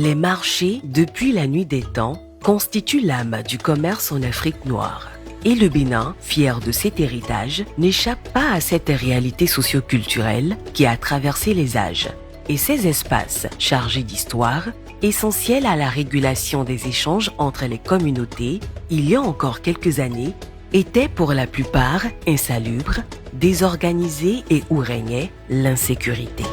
Les marchés, depuis la nuit des temps, constituent l'âme du commerce en Afrique noire. Et le Bénin, fier de cet héritage, n'échappe pas à cette réalité socio-culturelle qui a traversé les âges. Et ces espaces, chargés d'histoire, essentiels à la régulation des échanges entre les communautés, il y a encore quelques années, étaient pour la plupart insalubres, désorganisés et où régnait l'insécurité.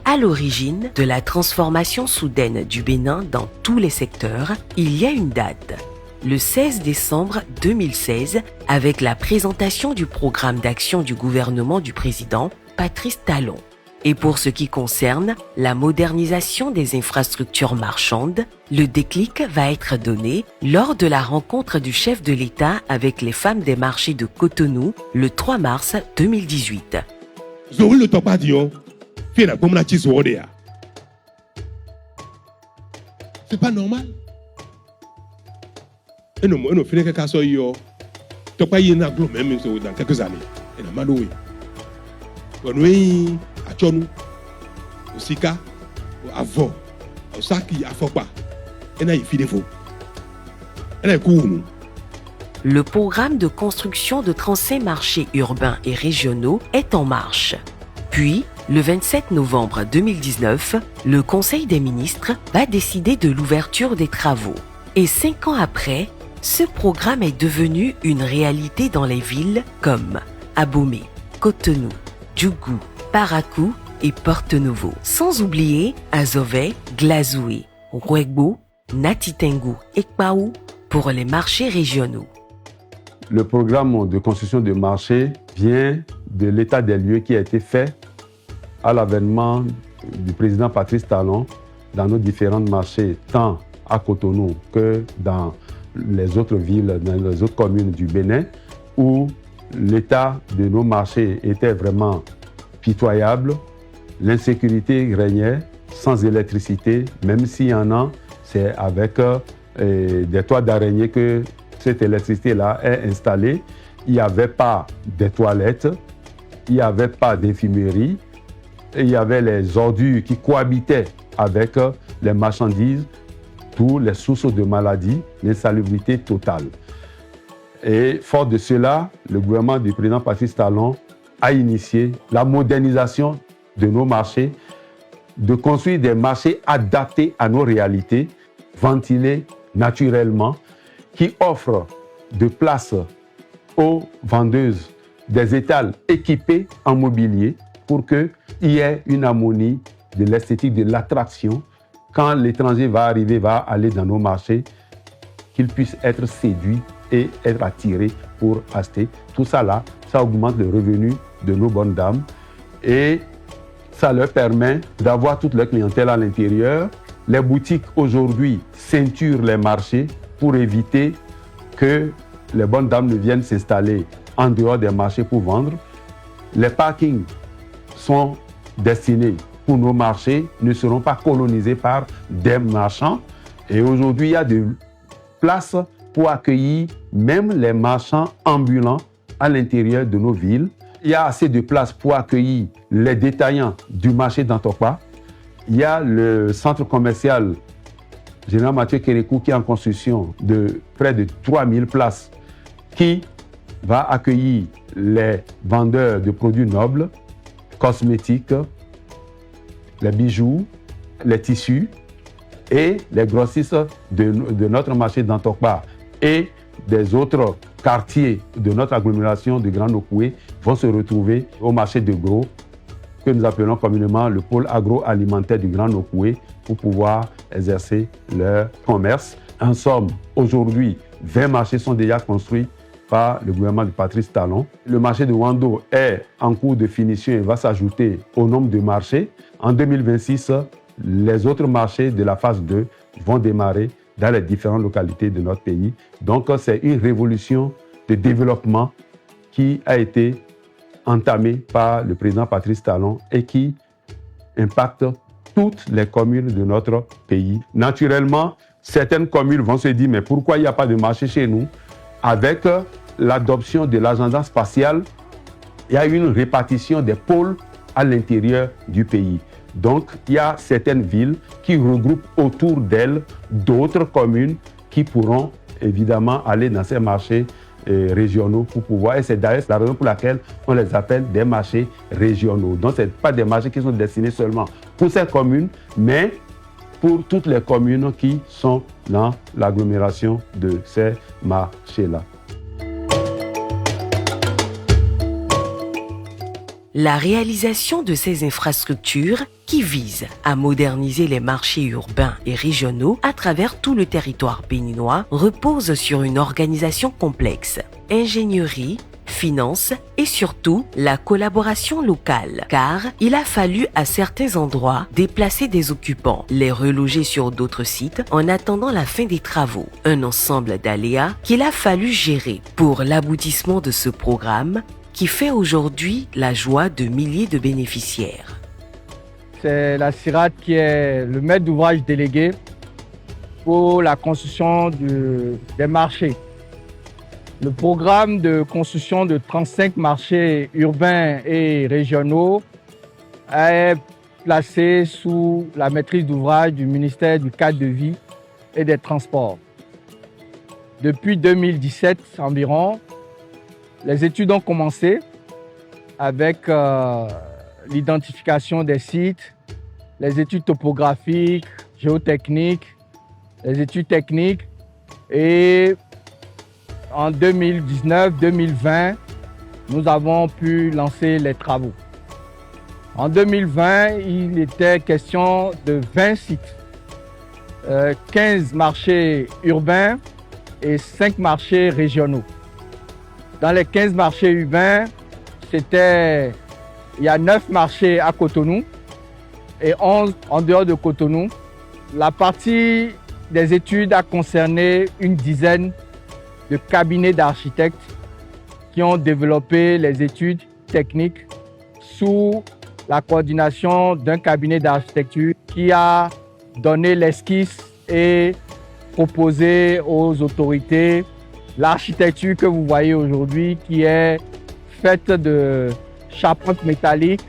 À l'origine de la transformation soudaine du Bénin dans tous les secteurs, il y a une date, le 16 décembre 2016, avec la présentation du programme d'action du gouvernement du président Patrice Talon. Et pour ce qui concerne la modernisation des infrastructures marchandes, le déclic va être donné lors de la rencontre du chef de l'État avec les femmes des marchés de Cotonou le 3 mars 2018. C'est pas normal. Et nous, finissons quelque chose, tu pas y en a même dans quelques années. Et la madoué. On à Tchonou, au Sika, au Avo, au Saki, à Fopa. Et là, il fait des faux. Et là, il court. Le programme de construction de 35 marchés urbains et régionaux est en marche. Puis, le 27 novembre 2019, le Conseil des ministres va décider de l'ouverture des travaux. Et 5 ans après, ce programme est devenu une réalité dans les villes comme Abomey, Cotonou, Djougou, Parakou et Porto-Novo. Sans oublier Azové, Glazoué, Rouegbo, Natitengu et Kpaou pour les marchés régionaux. Le programme de construction de marchés vient de l'état des lieux qui a été fait à l'avènement du président Patrice Talon dans nos différents marchés, tant à Cotonou que dans les autres villes, dans les autres communes du Bénin, où l'état de nos marchés était vraiment pitoyable, l'insécurité régnait, sans électricité, même s'il y en a, c'est avec des toits d'araignée que cette électricité-là est installée. Il n'y avait pas de toilettes, il n'y avait pas d'infirmerie, il y avait les ordures qui cohabitaient avec les marchandises, tous les sources de maladies, l'insalubrité totale. Et fort de cela, le gouvernement du président Patrice Talon a initié la modernisation de nos marchés, de construire des marchés adaptés à nos réalités, ventilés naturellement, qui offrent de place aux vendeuses des étals équipés en mobilier pour qu'il y ait une harmonie de l'esthétique, de l'attraction. Quand l'étranger va arriver, va aller dans nos marchés, qu'il puisse être séduit et être attiré pour acheter. Tout ça là, ça augmente le revenu de nos bonnes dames et ça leur permet d'avoir toute leur clientèle à l'intérieur. Les boutiques aujourd'hui ceinturent les marchés pour éviter que les bonnes dames ne viennent s'installer en dehors des marchés pour vendre. Les parkings sont destinés pour nos marchés, ne seront pas colonisés par des marchands. Et aujourd'hui, il y a de places pour accueillir même les marchands ambulants à l'intérieur de nos villes. Il y a assez de places pour accueillir les détaillants du marché d'Antokpa. Il y a le centre commercial Général Mathieu Kérékou qui est en construction de près de 3000 places qui va accueillir les vendeurs de produits nobles, cosmétiques, les bijoux, les tissus et les grossistes de notre marché d'Antokpa et des autres quartiers de notre agglomération de Grand Okoué vont se retrouver au marché de gros que nous appelons communément le pôle agroalimentaire du Grand Okoué pour pouvoir exercer leur commerce. En somme, aujourd'hui, 20 marchés sont déjà construits par le gouvernement de Patrice Talon. Le marché de Wando est en cours de finition et va s'ajouter au nombre de marchés. En 2026, les autres marchés de la phase 2 vont démarrer dans les différentes localités de notre pays. Donc, c'est une révolution de développement qui a été entamée par le président Patrice Talon et qui impacte toutes les communes de notre pays. Naturellement, certaines communes vont se dire, mais pourquoi il n'y a pas de marché chez nous? Avec l'adoption de l'agenda spatial il y a une répartition des pôles à l'intérieur du pays. Donc, il y a certaines villes qui regroupent autour d'elles d'autres communes qui pourront évidemment aller dans ces marchés régionaux pour pouvoir. Et c'est d'ailleurs la raison pour laquelle on les appelle des marchés régionaux. Donc, ce n'est pas des marchés qui sont destinés seulement pour ces communes, mais pour toutes les communes qui sont dans l'agglomération de ces marchés-là. La réalisation de ces infrastructures qui visent à moderniser les marchés urbains et régionaux à travers tout le territoire béninois repose sur une organisation complexe, ingénierie, finances et surtout la collaboration locale, car il a fallu à certains endroits déplacer des occupants, les reloger sur d'autres sites en attendant la fin des travaux. Un ensemble d'aléas qu'il a fallu gérer pour l'aboutissement de ce programme qui fait aujourd'hui la joie de milliers de bénéficiaires. C'est la CIRAD qui est le maître d'ouvrage délégué pour la construction des marchés. Le programme de construction de 35 marchés urbains et régionaux est placé sous la maîtrise d'ouvrage du ministère du Cadre de vie et des Transports. Depuis 2017 environ, les études ont commencé avec l'identification des sites, les études topographiques, géotechniques, les études techniques et en 2019-2020, nous avons pu lancer les travaux. En 2020, il était question de 20 sites, 15 marchés urbains et 5 marchés régionaux. Dans les 15 marchés urbains, il y a 9 marchés à Cotonou et 11 en dehors de Cotonou. La partie des études a concerné une dizaine de cabinets d'architectes qui ont développé les études techniques sous la coordination d'un cabinet d'architecture qui a donné l'esquisse et proposé aux autorités l'architecture que vous voyez aujourd'hui, qui est faite de charpente métallique,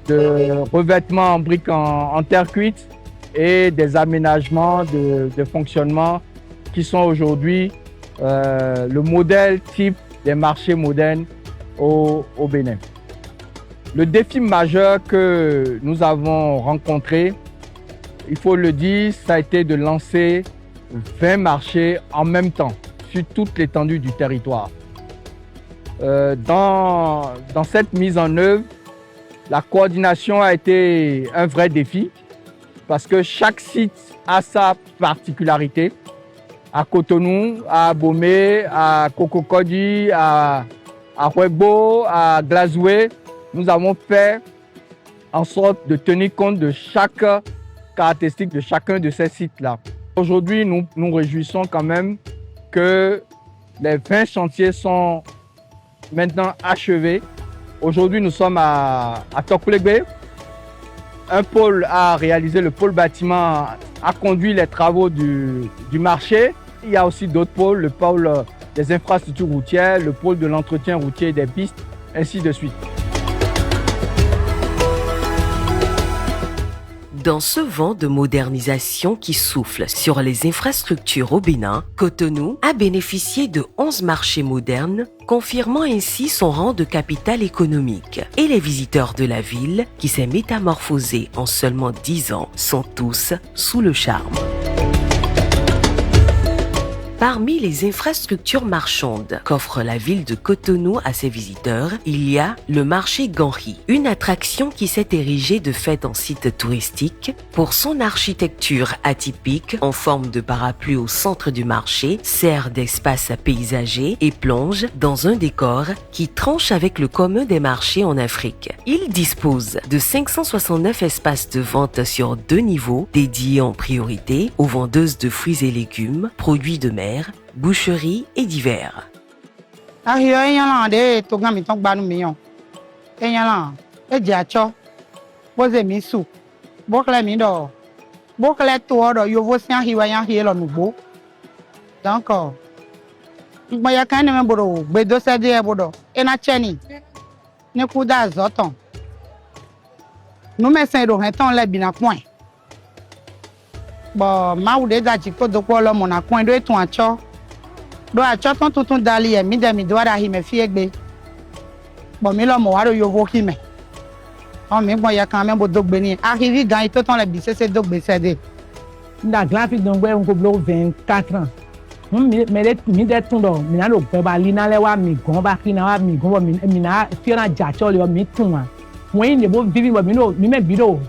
de revêtements en briques en terre cuite et des aménagements de fonctionnement qui sont aujourd'hui le modèle type des marchés modernes au Bénin. Le défi majeur que nous avons rencontré, il faut le dire, ça a été de lancer 20 marchés en même temps sur toute l'étendue du territoire. Dans cette mise en œuvre, la coordination a été un vrai défi parce que chaque site a sa particularité. À Cotonou, à Abomey, à Cococodi, à Huebo, à Glazoué, nous avons fait en sorte de tenir compte de chaque caractéristique de chacun de ces sites-là. Aujourd'hui, nous nous réjouissons quand même que les 20 chantiers sont maintenant achevés. Aujourd'hui, nous sommes à Tokulegbe. Un pôle a réalisé, le pôle bâtiment a conduit les travaux du marché. Il y a aussi d'autres pôles, le pôle des infrastructures routières, le pôle de l'entretien routier et des pistes, ainsi de suite. Dans ce vent de modernisation qui souffle sur les infrastructures au Bénin, Cotonou a bénéficié de 11 marchés modernes, confirmant ainsi son rang de capitale économique. Et les visiteurs de la ville, qui s'est métamorphosée en seulement 10 ans, sont tous sous le charme. Parmi les infrastructures marchandes qu'offre la ville de Cotonou à ses visiteurs, il y a le marché Ganri, une attraction qui s'est érigée de fait en site touristique pour son architecture atypique en forme de parapluie au centre du marché, sert d'espace paysager et plonge dans un décor qui tranche avec le commun des marchés en Afrique. Il dispose de 569 espaces de vente sur 2 niveaux dédiés en priorité aux vendeuses de fruits et légumes, produits de mer, boucherie et divers. ne kuda zoton. Nous me sen do henton le bina coin. Bon, ma ou de da jiko do ko lo mo na coin do eton acho. Do acho ton dali e mi de mi do ara hi me fi egbe. Bon mi lo mo wa do yo vo ki me. On mi bon ya kan me bo dogbe ni. Arrivé gan ito ton le bi se dogbe se de. Nda graphique donc on ko blo 24 ans. Mi de ton do mi na lo gbe ba li na le wa mi gon ba ki na wa mi gon mi na fi na ja cho le mi tun wa. Mo yin de bo vivi bo mi no mi me video.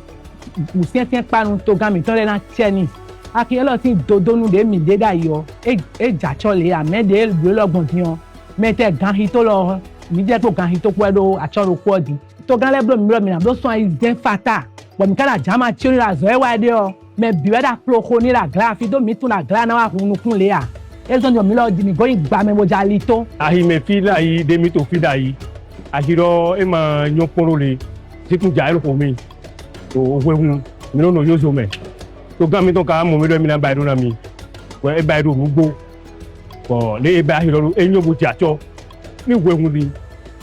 Mo sien pa nu to gan mi ton le na cheni. Aki elo tin dodo nu de mi de da yo. E ja cho le a me de lo gbon dion. Me te gan hito lo mi je to gan hito ko do a cho ro ko di. To gan le blo mi na blo so ai zen fata. Bo mi kala jama chi la zo e wa de o. Me biwe da ploko ni la gla fi do mi tun la gla na wa hunu kun le a. E zo mi lo di mi go igba me mo jali to. Ahi me fi la yi de mi to fi da yi. Ahiro e ma nyon poro le. Si tu ja ero ko mi. To we hun mi no yo zo me. To gan mi to ka mo mi do mi na ba do na mi. We e ba do rugbo. Ko le e ba ahiro e nyo bo ti acho. Ni we hun ni.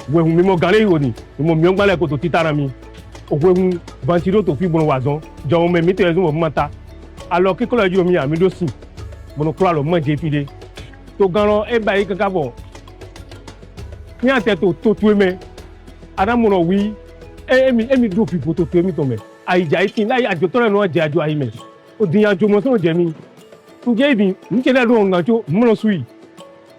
We hun mi mo gan le yo ni. Mo mi on gba le ko to titara mi. Ohun ventilo to fi bon wazon jo me mi te zo mo mata alors que ko jo mi ami do sin mo kro lo mo je pide to gan e ba yi kan ka bo ni ate to tu me ada mo no wi emi do fi to mi to me ai ja itin lai ajo to no je ajo ai me o din ajo mo so je mi nje bi nje le do ngajo mo no sui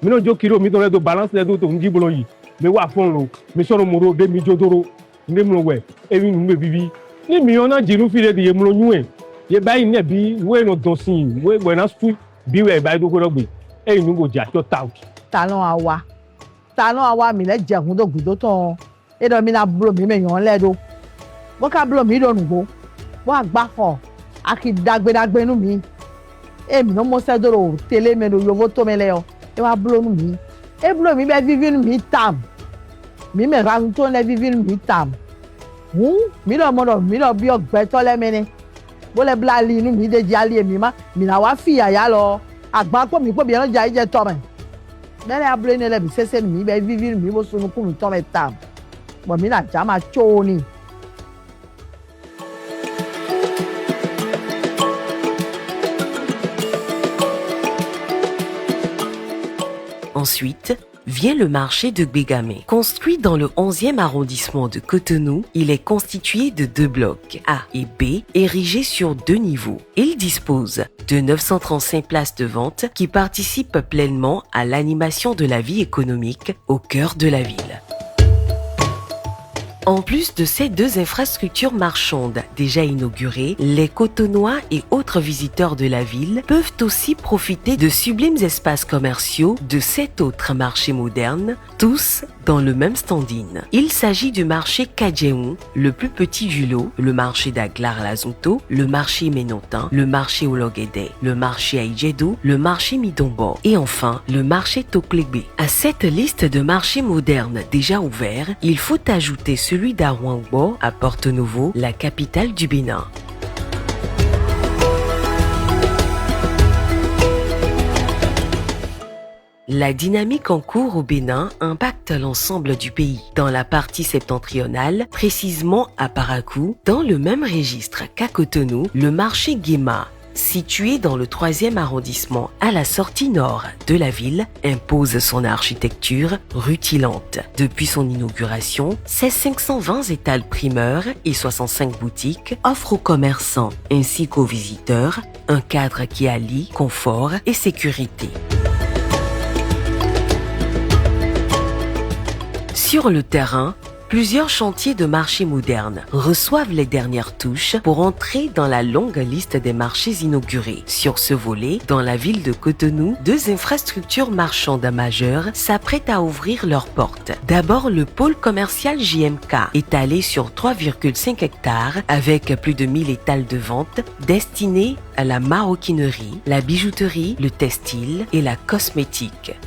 mi no jo kilo mi to le do balance le do to nji bolo yi me wa fon lo mi so no mo ro de mi jodoro ne mo we ewi nu me bibi ni mi ona jiru fi de ye mo nyu e ye bayi ne bi we no don sin we na stu bi we bayi do ko gbe e nu bo ja to out talon awa mi le jehun do gudo ton e do mi na bro mi me yan le do bo ka bro mi do nu go bo agba fo aki dagbe nu mi e mi no mo se do tele me do yovo to me le o e wa bro nu mi e bro mi be vivi nu mi tam mi me ra to le vivi nu mi tam mi lo mo do mi lo bi ogbe to le mene bo le bla li nu mi de jali mi ma mi na wa fi aya lo agba po mi po bi ran ja ije to me bele abule ne le bi sese nu mi be vivi nu mi bo sunu ku mi to me tam bo mi na ja ma cho ni. Ensuite, vient le marché de Gbegame. Construit dans le 11e arrondissement de Cotonou, il est constitué de 2 blocs, A et B, érigés sur 2 niveaux. Il dispose de 935 places de vente qui participent pleinement à l'animation de la vie économique au cœur de la ville. En plus de ces 2 infrastructures marchandes déjà inaugurées, les Cotonois et autres visiteurs de la ville peuvent aussi profiter de sublimes espaces commerciaux de 7 autres marchés modernes, tous dans le même standing. Il s'agit du marché Kadjeon, le plus petit du lot, le marché d'Aglar-Lazunto, le marché Ménontin, le marché Ologede, le marché Aïdjedo, le marché Midombo et enfin le marché Toklebe. À cette liste de marchés modernes déjà ouverts, il faut ajouter celui d'Arouangbo à Porto-Novo, la capitale du Bénin. La dynamique en cours au Bénin impacte l'ensemble du pays. Dans la partie septentrionale, précisément à Parakou, dans le même registre qu'à Cotonou, le marché Guéma, situé dans le 3e arrondissement à la sortie nord de la ville, impose son architecture rutilante. Depuis son inauguration, ses 520 étals primeurs et 65 boutiques offrent aux commerçants ainsi qu'aux visiteurs un cadre qui allie confort et sécurité. Sur le terrain, plusieurs chantiers de marchés modernes reçoivent les dernières touches pour entrer dans la longue liste des marchés inaugurés. Sur ce volet, dans la ville de Cotonou, 2 infrastructures marchandes majeures s'apprêtent à ouvrir leurs portes. D'abord, le pôle commercial JMK, étalé sur 3,5 hectares avec plus de 1000 étals de vente destinés à la maroquinerie, la bijouterie, le textile et la cosmétique.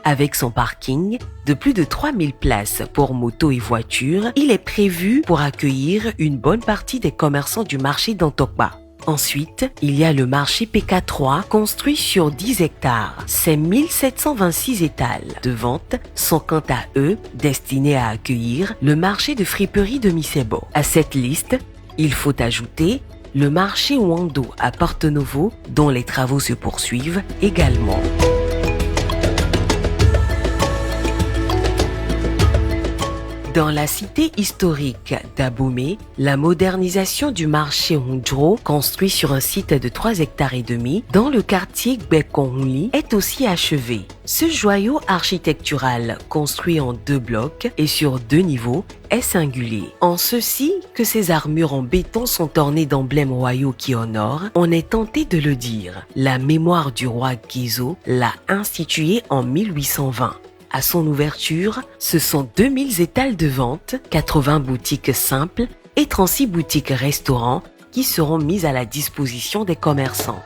Avec son parking de plus de 3000 places pour motos et voitures, il est prévu pour accueillir une bonne partie des commerçants du marché d'Antokba. Ensuite, il y a le marché PK3 construit sur 10 hectares. Ces 1726 étals de vente sont quant à eux destinés à accueillir le marché de friperie de Misebo. À cette liste, il faut ajouter le marché Wando à Porto Novo dont les travaux se poursuivent également. Dans la cité historique d'Abomey, la modernisation du marché Hondro, construit sur un site de 3 hectares et demi, dans le quartier Gbekonli, est aussi achevée. Ce joyau architectural, construit en 2 blocs et sur 2 niveaux, est singulier. En ceci que ses armures en béton sont ornées d'emblèmes royaux qui honorent, on est tenté de le dire. La mémoire du roi Gizo l'a institué en 1820. À son ouverture, ce sont 2000 étals de vente, 80 boutiques simples et 36 boutiques restaurants qui seront mises à la disposition des commerçants.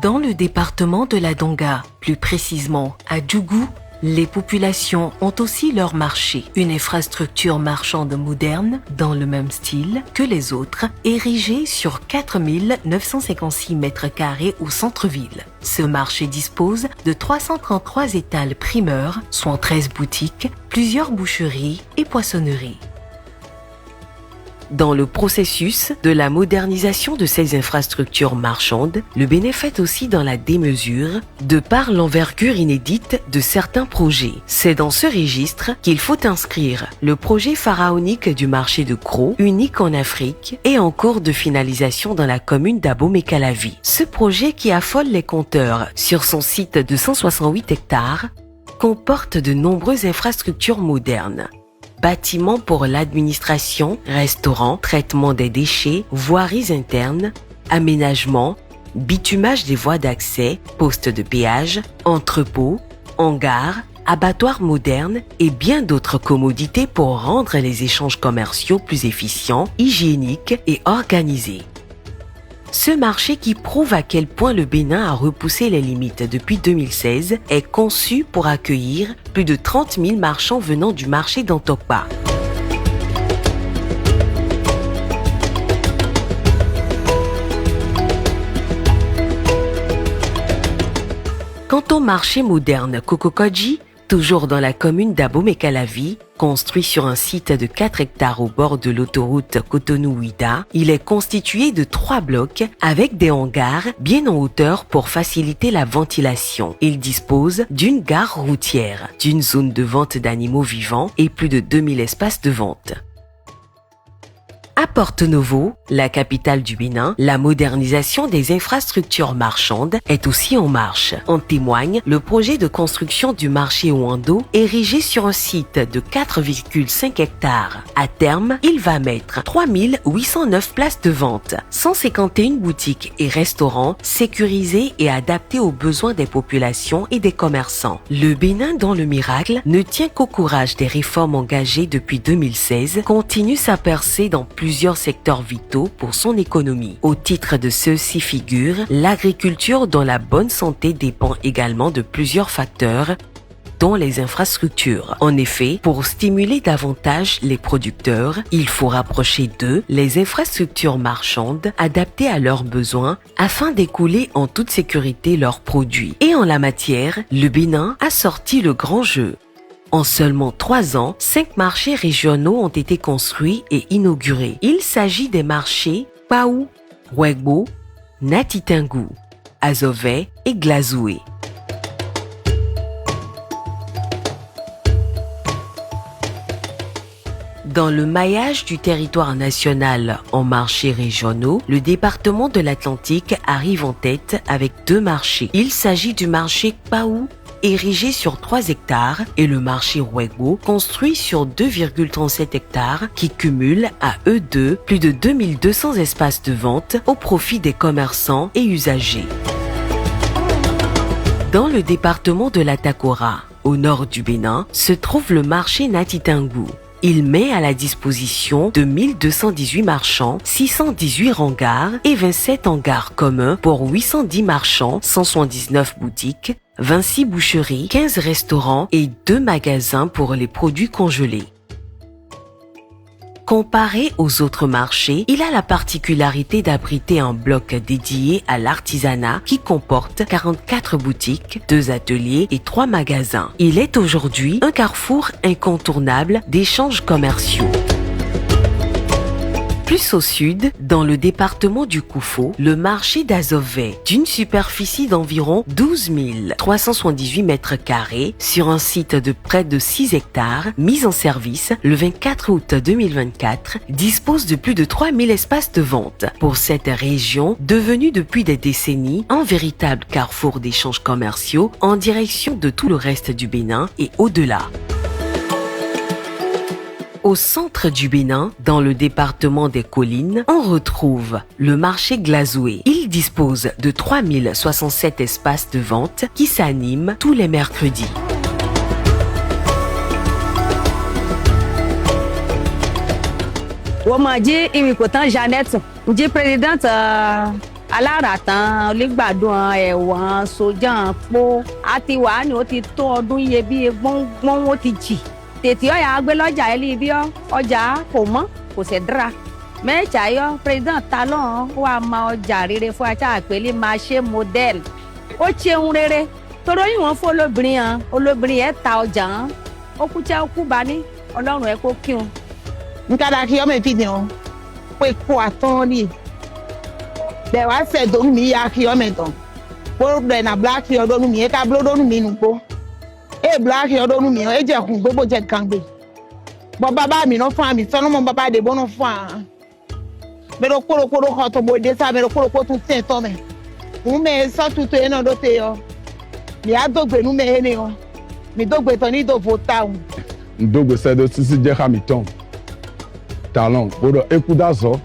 Dans le département de la Donga, plus précisément à Djougou, les populations ont aussi leur marché, une infrastructure marchande moderne dans le même style que les autres, érigée sur 4956 mètres carrés au centre-ville. Ce marché dispose de 333 étals primeurs, soit 13 boutiques, plusieurs boucheries et poissonneries. Dans le processus de la modernisation de ces infrastructures marchandes, le Bénin fait aussi dans la démesure, de par l'envergure inédite de certains projets. C'est dans ce registre qu'il faut inscrire le projet pharaonique du marché de Gros, unique en Afrique et en cours de finalisation dans la commune d'Abomey-Calavi. Ce projet qui affole les compteurs sur son site de 168 hectares comporte de nombreuses infrastructures modernes. Bâtiments pour l'administration, restaurants, traitement des déchets, voiries internes, aménagement, bitumage des voies d'accès, postes de péage, entrepôts, hangars, abattoirs modernes et bien d'autres commodités pour rendre les échanges commerciaux plus efficients, hygiéniques et organisés. Ce marché qui prouve à quel point le Bénin a repoussé les limites depuis 2016 est conçu pour accueillir plus de 30 000 marchands venant du marché d'Antokpa. Quant au marché moderne Kokokodji, toujours dans la commune d'Abomey-Calavi, construit sur un site de 4 hectares au bord de l'autoroute Cotonou-Ouida, il est constitué de 3 blocs avec des hangars bien en hauteur pour faciliter la ventilation. Il dispose d'une gare routière, d'une zone de vente d'animaux vivants et plus de 2000 espaces de vente. À Porto Novo, la capitale du Bénin, la modernisation des infrastructures marchandes est aussi en marche. En témoigne le projet de construction du marché Wando, érigé sur un site de 4,5 hectares. À terme, il va mettre 3809 places de vente, 151 boutiques et restaurants sécurisés et adaptés aux besoins des populations et des commerçants. Le Bénin, dans le miracle, ne tient qu'au courage des réformes engagées depuis 2016, continue sa percée dans plusieurs secteurs vitaux pour son économie. Au titre de ceux-ci figure l'agriculture dont la bonne santé dépend également de plusieurs facteurs, dont les infrastructures. En effet, pour stimuler davantage les producteurs, il faut rapprocher d'eux les infrastructures marchandes adaptées à leurs besoins afin d'écouler en toute sécurité leurs produits. Et en la matière, le Bénin a sorti le grand jeu. En seulement 3 ans, 5 marchés régionaux ont été construits et inaugurés. Il s'agit des marchés Paou, Wegbo, Natitingou, Azové et Glazoué. Dans le maillage du territoire national en marchés régionaux, le département de l'Atlantique arrive en tête avec 2 marchés. Il s'agit du marché Paou, érigé sur 3 hectares, et le marché Wegbo, construit sur 2,37 hectares, qui cumule à eux deux plus de 2200 espaces de vente au profit des commerçants et usagers. Dans le département de la Takora, au nord du Bénin, se trouve le marché Natitingou. Il met à la disposition de 1218 marchands, 618 hangars et 27 hangars communs pour 810 marchands, 179 boutiques, 26 boucheries, 15 restaurants et 2 magasins pour les produits congelés. Comparé aux autres marchés, il a la particularité d'abriter un bloc dédié à l'artisanat qui comporte 44 boutiques, 2 ateliers et 3 magasins. Il est aujourd'hui un carrefour incontournable d'échanges commerciaux. Plus au sud, dans le département du Koufo, le marché d'Azové, d'une superficie d'environ 12 378 mètres carrés sur un site de près de 6 hectares, mis en service le 24 août 2024, dispose de plus de 3000 espaces de vente. Pour cette région, devenue depuis des décennies un véritable carrefour d'échanges commerciaux en direction de tout le reste du Bénin et au-delà. Au centre du Bénin, dans le département des Collines, on retrouve le marché Glazoué. Il dispose de 3067 espaces de vente qui s'animent tous les mercredis. Wamaji imikotan Jeannette, ndi présidente aláratan onígbàdùn ẹ̀wọ̀n sójà po àti wà ní ó ti tó ọdún iyebíye gbọ́n ó ti jì. Tètè ọ̀yà gbé lọ́jà ẹlí bí ọjà kò mọ́ kò sì dára. Mẹ́ẹ̀chà yọ président Talon wà máa ọjà rere fún ajá àpèlé marché modèle. Ó ṣeun rere torí ìwọ̀n fún olóbìnrin ẹ̀ ta ọjà hàn. Ó kú tí ó kú bá ní Ọlọ́run ẹ̀ kó kí wọn. Nkada ki ọmọ ìfìdí wọn pé kó àtọ́ ní bẹ́ẹ̀ wá fẹ́ dónú mi yá kí ọmọ ẹ̀tàn kó rẹ̀ nà bla kí ọdọ́nú mi ẹ̀ka bló dónú mi nùgbó ẹ̀ bla kí ọdọ́nú mi ẹ̀ jẹ́ kún gbogbo jẹ́ kàngbé bọ́ bàbá mi náà fún àmì sọ́nù mọ́ bàbá àdèbó náà fún àhán mẹ́rọ kórókóró kọ́ tó bòde sá mẹ́rọ kórókó tún tẹ̀ tọ́ mẹ́ òun mẹ́ sọ́tútù ẹ̀ náà ló tẹ̀ yọ mi á dógbè nú mẹ́ ẹ̀ ni yọ mi dógbè tán ní ìdòfò táwọn. Ndógbè sẹ́dọ̀ sísí jẹ́ hàmì tán. Talon bodo ekudazo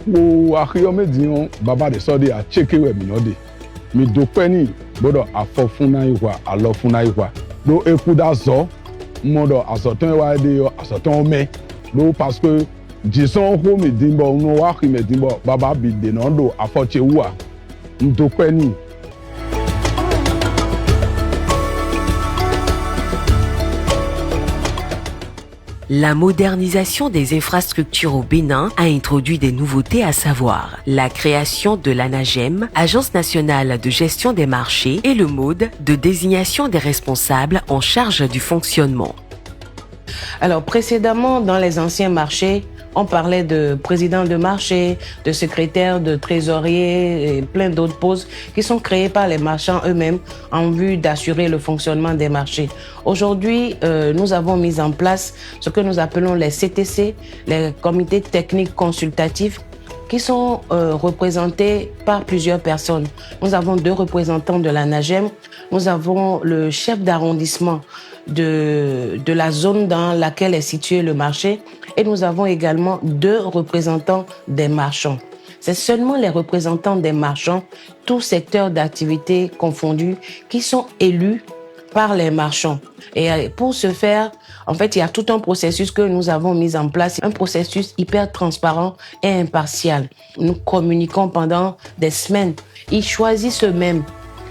wo akhiyomedin baba de so de a chekewe mi no de mi do peni bodo afofuna iwa alofuna iwa do ekudazo modo asoton wa de yo asoton me do parce que jison ho mi dimbo no wa khi me dimbo baba bi de no do afoche wa ndo peni. La modernisation des infrastructures au Bénin a introduit des nouveautés, à savoir la création de l'ANAGEM, Agence nationale de gestion des marchés, et le mode de désignation des responsables en charge du fonctionnement. Alors précédemment, dans les anciens marchés, on parlait de président de marché, de secrétaire, de trésorier et plein d'autres postes qui sont créés par les marchands eux-mêmes en vue d'assurer le fonctionnement des marchés. Aujourd'hui, nous avons mis en place ce que nous appelons les CTC, les comités techniques consultatifs, qui sont représentés par plusieurs personnes. Nous avons 2 représentants de l'ANAGEM, nous avons le chef d'arrondissement de la zone dans laquelle est situé le marché et nous avons également 2 représentants des marchands. C'est seulement les représentants des marchands, tous secteurs d'activité confondus, qui sont élus par les marchands. Et pour ce faire, en fait, il y a tout un processus que nous avons mis en place, un processus hyper transparent et impartial. Nous communiquons pendant des semaines. Ils choisissent eux-mêmes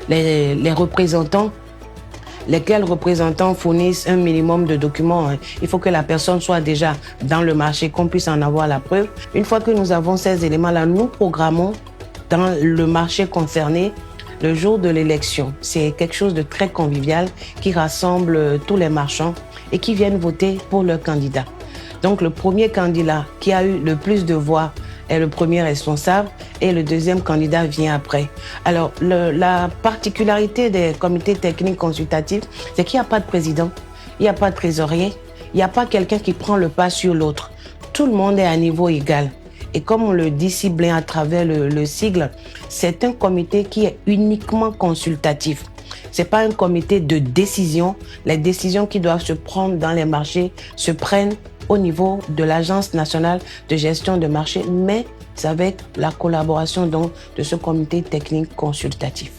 les représentants, lesquels représentants fournissent un minimum de documents. Il faut que la personne soit déjà dans le marché, qu'on puisse en avoir la preuve. Une fois que nous avons ces éléments-là, nous programmons dans le marché concerné le jour de l'élection. C'est quelque chose de très convivial qui rassemble tous les marchands et qui viennent voter pour leur candidat. Donc le premier candidat qui a eu le plus de voix est le premier responsable et le deuxième candidat vient après. Alors la particularité des comités techniques consultatifs, c'est qu'il n'y a pas de président, il n'y a pas de trésorier, il n'y a pas quelqu'un qui prend le pas sur l'autre. Tout le monde est à niveau égal. Et comme on le dit si bien à travers le sigle, c'est un comité qui est uniquement consultatif. C'est pas un comité de décision. Les décisions qui doivent se prendre dans les marchés se prennent au niveau de l'Agence nationale de gestion de marché, mais c'est avec la collaboration donc de ce comité technique consultatif.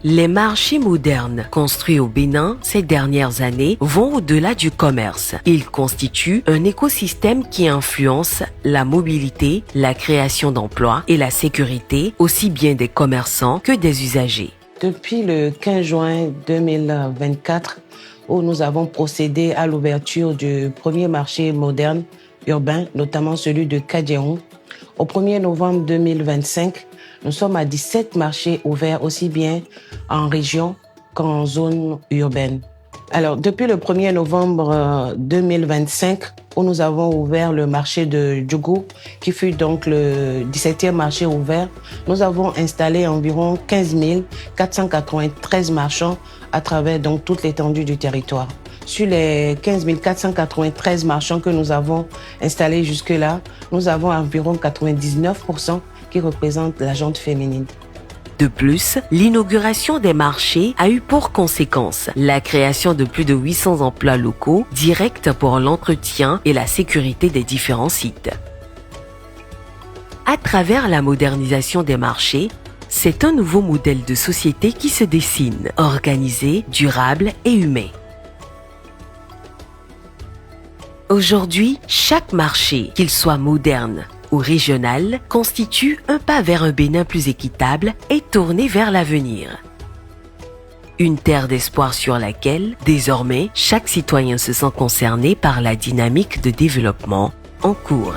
Les marchés modernes construits au Bénin ces dernières années vont au-delà du commerce. Ils constituent un écosystème qui influence la mobilité, la création d'emplois et la sécurité, aussi bien des commerçants que des usagers. Depuis le 15 juin 2024, où nous avons procédé à l'ouverture du premier marché moderne urbains, notamment celui de Kadjeron. Au 1er novembre 2025, nous sommes à 17 marchés ouverts aussi bien en région qu'en zone urbaine. Alors, depuis le 1er novembre 2025, où nous avons ouvert le marché de Djougou, qui fut donc le 17e marché ouvert, nous avons installé environ 15 493 marchands à travers donc toute l'étendue du territoire. Sur les 15 493 marchands que nous avons installés jusque-là, nous avons environ 99% qui représentent la gente féminine. De plus, l'inauguration des marchés a eu pour conséquence la création de plus de 800 emplois locaux directs pour l'entretien et la sécurité des différents sites. À travers la modernisation des marchés, c'est un nouveau modèle de société qui se dessine, organisé, durable et humain. Aujourd'hui, chaque marché, qu'il soit moderne ou régional, constitue un pas vers un Bénin plus équitable et tourné vers l'avenir. Une terre d'espoir sur laquelle, désormais, chaque citoyen se sent concerné par la dynamique de développement en cours.